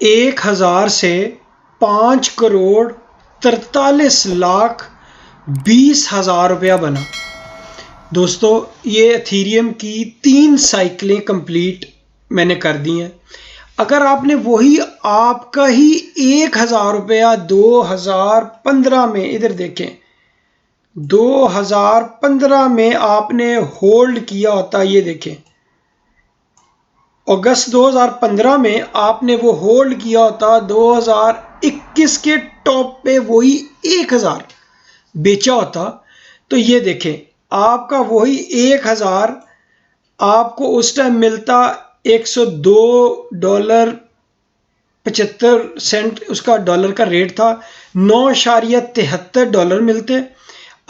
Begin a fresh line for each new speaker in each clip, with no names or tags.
1000 سے 5,43,20,000 روپیہ بنا۔ دوستو یہ ایتھیریم کی 3 سائیکلیں کمپلیٹ میں نے کر دی ہیں۔ اگر آپ نے وہی آپ کا ہی 1000 روپیہ 2015 میں، ادھر دیکھیں 2015 میں آپ نے ہولڈ کیا ہوتا، یہ دیکھیں اگست 2015 میں آپ نے وہ ہولڈ کیا ہوتا، 2021 کے ٹاپ پہ وہی 1000 بیچا ہوتا، تو یہ دیکھیں آپ کا وہی 1000 آپ کو اس ٹائم ملتا $102.75 اس کا ڈالر کا ریٹ تھا، $9.73 ملتے،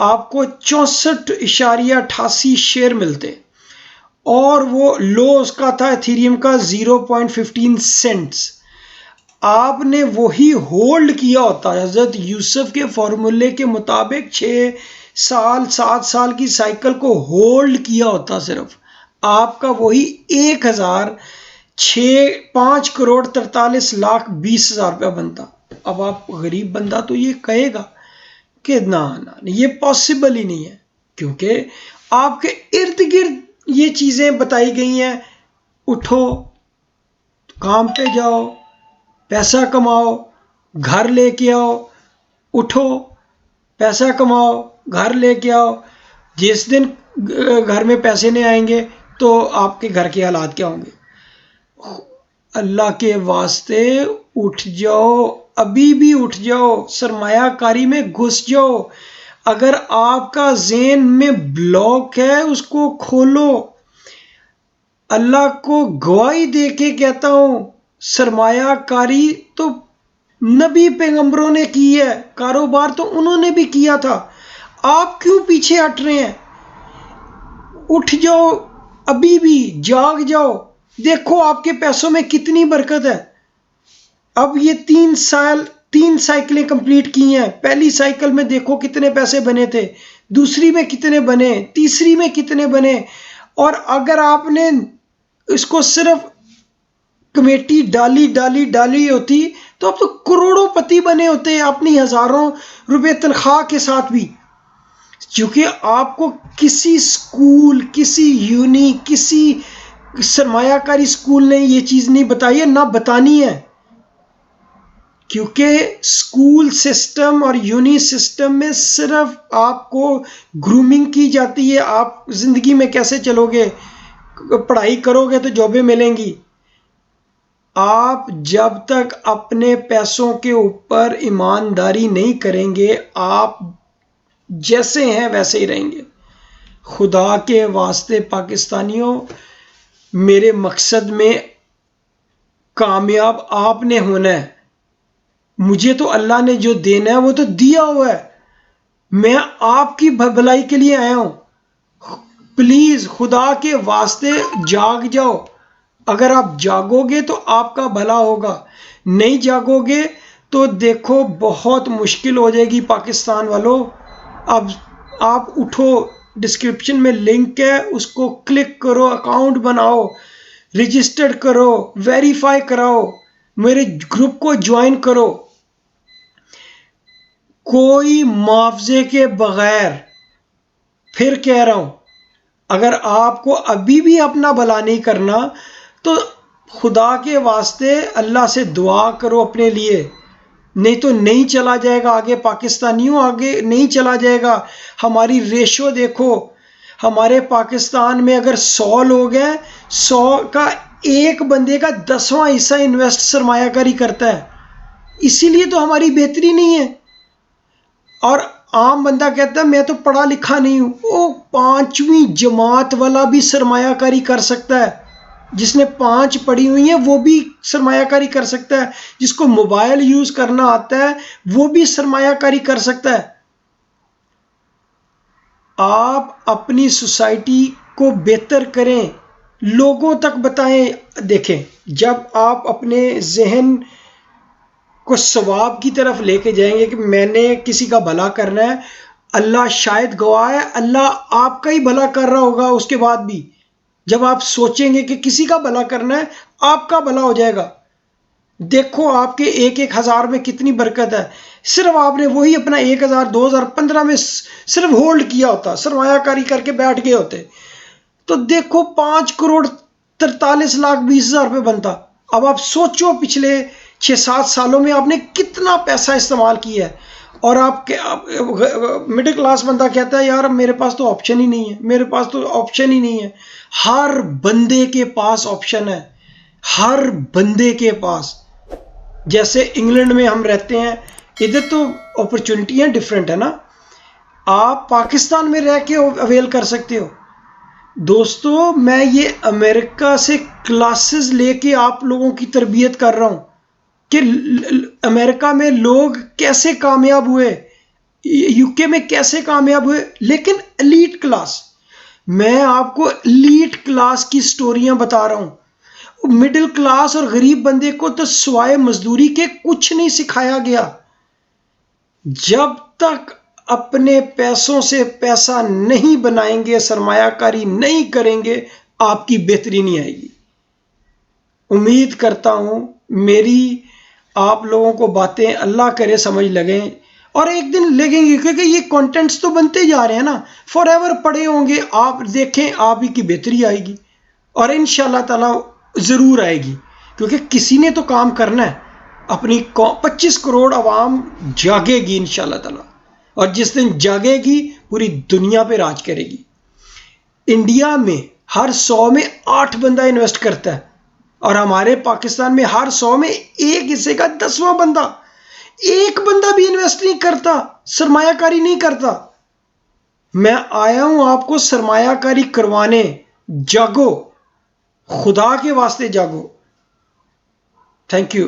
آپ کو 64.88 شیئر ملتے، اور وہ لو اس کا تھا ایتھیریم کا 0.15 سینٹس۔ آپ نے وہی ہولڈ کیا ہوتا، حضرت یوسف کے فارمولے کے مطابق 6 سال 7 سال کی سائیکل کو ہولڈ کیا ہوتا، صرف آپ کا وہی 1000 5,43,20,000 روپیہ بنتا۔ اب آپ غریب بندہ تو یہ کہے گا کہ نہ یہ پاسبل ہی نہیں ہے، کیونکہ آپ کے ارد گرد یہ چیزیں بتائی گئی ہیں، اٹھو کام پہ جاؤ، پیسہ کماؤ، گھر لے کے آؤ، اٹھو پیسہ کماؤ، گھر لے کے آؤ۔ جس دن گھر میں پیسے نہیں آئیں گے تو آپ کے گھر کے حالات کیا ہوں گے؟ اللہ کے واسطے اٹھ جاؤ، ابھی بھی اٹھ جاؤ، سرمایہ کاری میں گھس جاؤ۔ اگر آپ کا ذہن میں بلاک ہے اس کو کھولو۔ اللہ کو گواہی دے کے کہتا ہوں، سرمایہ کاری تو نبی پیغمبروں نے کی ہے، کاروبار تو انہوں نے بھی کیا تھا، آپ کیوں پیچھے ہٹ رہے ہیں؟ اٹھ جاؤ، ابھی بھی جاگ جاؤ، دیکھو آپ کے پیسوں میں کتنی برکت ہے۔ اب یہ 3 سائیکلیں کمپلیٹ کی ہیں، پہلی سائیکل میں دیکھو کتنے پیسے بنے تھے، دوسری میں کتنے بنے، تیسری میں کتنے بنے، اور اگر آپ نے اس کو صرف کمیٹی ڈالی ہوتی تو اب تو کروڑوں پتی بنے ہوتے اپنی ہزاروں روپے تنخواہ کے ساتھ بھی۔ کیونکہ آپ کو کسی سکول، کسی یونی، کسی سرمایہ کاری سکول نے یہ چیز نہیں بتائی ہے، نہ بتانی ہے، کیونکہ سکول سسٹم اور یونی سسٹم میں صرف آپ کو گرومنگ کی جاتی ہے، آپ زندگی میں کیسے چلو گے، پڑھائی کرو گے تو جابیں ملیں گی۔ آپ جب تک اپنے پیسوں کے اوپر ایمانداری نہیں کریں گے، آپ جیسے ہیں ویسے ہی رہیں گے۔ خدا کے واسطے پاکستانیوں، میرے مقصد میں کامیاب آپ نے ہونا ہے۔ مجھے تو اللہ نے جو دینا ہے وہ تو دیا ہوا ہے، میں آپ کی بھلائی کے لیے آیا ہوں۔ پلیز خدا کے واسطے جاگ جاؤ۔ اگر آپ جاگو گے تو آپ کا بھلا ہوگا، نہیں جاگو گے تو دیکھو بہت مشکل ہو جائے گی پاکستان والوں۔ اب آپ اٹھو، ڈسکرپشن میں لنک ہے، اس کو کلک کرو، اکاؤنٹ بناؤ، رجسٹرڈ کرو، ویریفائی کراؤ، میرے گروپ کو جوائن کرو۔ کوئی معاوضے کے بغیر، پھر کہہ رہا ہوں، اگر آپ کو ابھی بھی اپنا بھلا نہیں کرنا تو خدا کے واسطے اللہ سے دعا کرو اپنے لیے، نہیں تو نہیں چلا جائے گا آگے، پاکستانیوں آگے نہیں چلا جائے گا۔ ہماری ریشو دیکھو، ہمارے پاکستان میں اگر 100 لوگ ہیں، 100 کا ایک بندے کا 10واں حصہ انویسٹ سرمایہ کاری کرتا ہے، اسی لیے تو ہماری بہتری نہیں ہے۔ اور عام بندہ کہتا ہے میں تو پڑھا لکھا نہیں ہوں، وہ 5ویں جماعت والا بھی سرمایہ کاری کر سکتا ہے، جس نے 5 پڑھی ہوئی ہیں وہ بھی سرمایہ کاری کر سکتا ہے، جس کو موبائل یوز کرنا آتا ہے وہ بھی سرمایہ کاری کر سکتا ہے۔ آپ اپنی سوسائٹی کو بہتر کریں، لوگوں تک بتائیں۔ دیکھیں، جب آپ اپنے ذہن کو ثواب کی طرف لے کے جائیں گے کہ میں نے کسی کا بھلا کرنا ہے، اللہ شاید گواہ ہے، اللہ آپ کا ہی بھلا کر رہا ہوگا اس کے بعد بھی۔ جب آپ سوچیں گے کہ کسی کا بھلا کرنا ہے، آپ کا بھلا ہو جائے گا۔ دیکھو آپ کے ایک ایک ہزار میں کتنی برکت ہے، صرف آپ نے وہی اپنا 1000 2015 میں صرف ہولڈ کیا ہوتا، سرمایہ کاری کر کے بیٹھ گئے ہوتے، تو دیکھو 5,43,20,000 بنتا۔ اب آپ سوچو پچھلے 6-7 سالوں میں آپ نے کتنا پیسہ استعمال کیا ہے، اور آپ کے مڈل کلاس بندہ کہتا ہے یار میرے پاس تو آپشن ہی نہیں ہے، میرے پاس تو آپشن ہی نہیں ہے۔ ہر بندے کے پاس آپشن ہے، ہر بندے کے پاس۔ جیسے انگلینڈ میں ہم رہتے ہیں، ادھر تو اپرچونٹیاں ڈفرینٹ ہے نا، آپ پاکستان میں رہ کے اویل کر سکتے ہو۔ دوستو میں یہ امریکہ سے کلاسز لے کے آپ لوگوں کی تربیت کر رہا ہوں کہ امریکہ میں لوگ کیسے کامیاب ہوئے، یو کے میں کیسے کامیاب ہوئے، لیکن ایلیٹ کلاس۔ میں آپ کو ایلیٹ کلاس کی سٹوریاں بتا رہا ہوں۔ مڈل کلاس اور غریب بندے کو تو سوائے مزدوری کے کچھ نہیں سکھایا گیا۔ جب تک اپنے پیسوں سے پیسہ نہیں بنائیں گے، سرمایہ کاری نہیں کریں گے، آپ کی بہتری نہیں آئے گی۔ امید کرتا ہوں میری آپ لوگوں کو باتیں اللہ کرے سمجھ لگیں، اور ایک دن لگیں گے، کیونکہ یہ کانٹینٹس تو بنتے جا رہے ہیں نا، فار ایور پڑے ہوں گے، آپ دیکھیں آپ ہی کی بہتری آئے گی، اور انشاءاللہ تعالی ضرور آئے گی، کیونکہ کسی نے تو کام کرنا ہے۔ اپنی 25 کروڑ عوام جاگے گی انشاءاللہ تعالی، اور جس دن جاگے گی پوری دنیا پہ راج کرے گی۔ انڈیا میں ہر 100 میں 8 بندہ انویسٹ کرتا ہے، اور ہمارے پاکستان میں ہر 100 میں ایک حصے کا 10واں بندہ، ایک بندہ بھی انویسٹ نہیں کرتا، سرمایہ کاری نہیں کرتا۔ میں آیا ہوں آپ کو سرمایہ کاری کروانے، جاگو، خدا کے واسطے جاگو۔ Thank you.